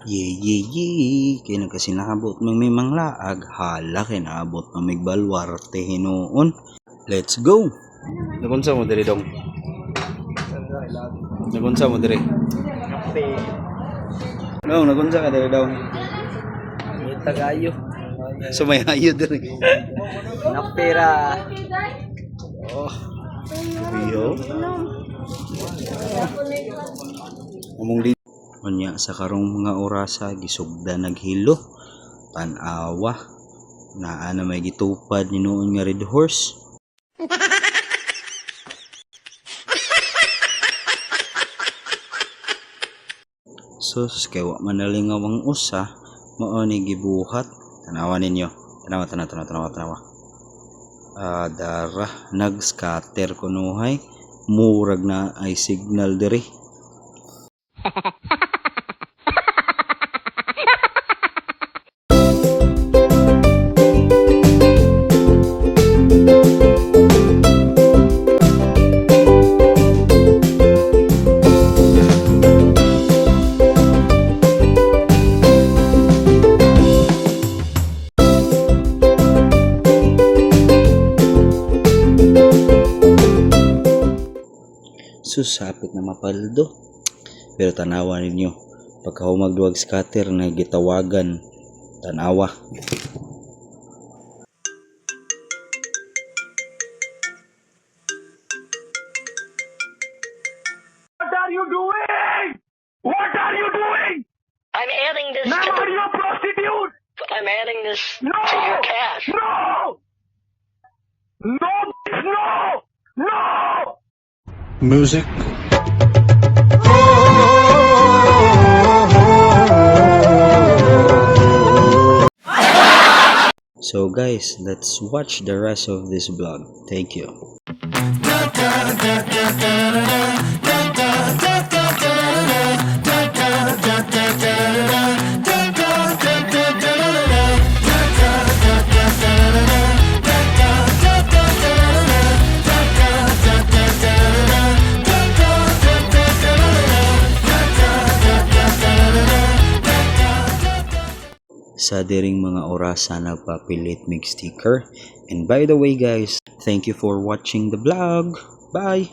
Ye, kaya nagkasinabot may manglaag, hala kinabot na may balwarte hinoon. Let's go! Nagunsa mo diri dong? Nagunsa mo diri? Dong, nagunsa ka diri dong? Tagayo. Sumayayo diri. Napera. Oh. Biyo. Umong di unya sa karong mga orasa gisugda naghilo tan-awa naa na may gitupad ni noon nga red horse. Sus kay wa manalingaw ang usa mao ni gibuhat tanawa ninyo tanawa dara nag-scatter kunuhay murag na ay signal diri. Susapit na mapaldo pero tanawa ninyo pagka humagduwag scatter na gitawagan tanawa. What are you doing? What are you doing? I'm adding this Now to are you a prostitute? I'm adding this No! to your cash. No! No! No! No! Music. So guys, let's watch the rest of this vlog. Thank you. Sa diring mga orasa nagpapilit mig sticker. And by the way guys, thank you for watching the vlog. Bye!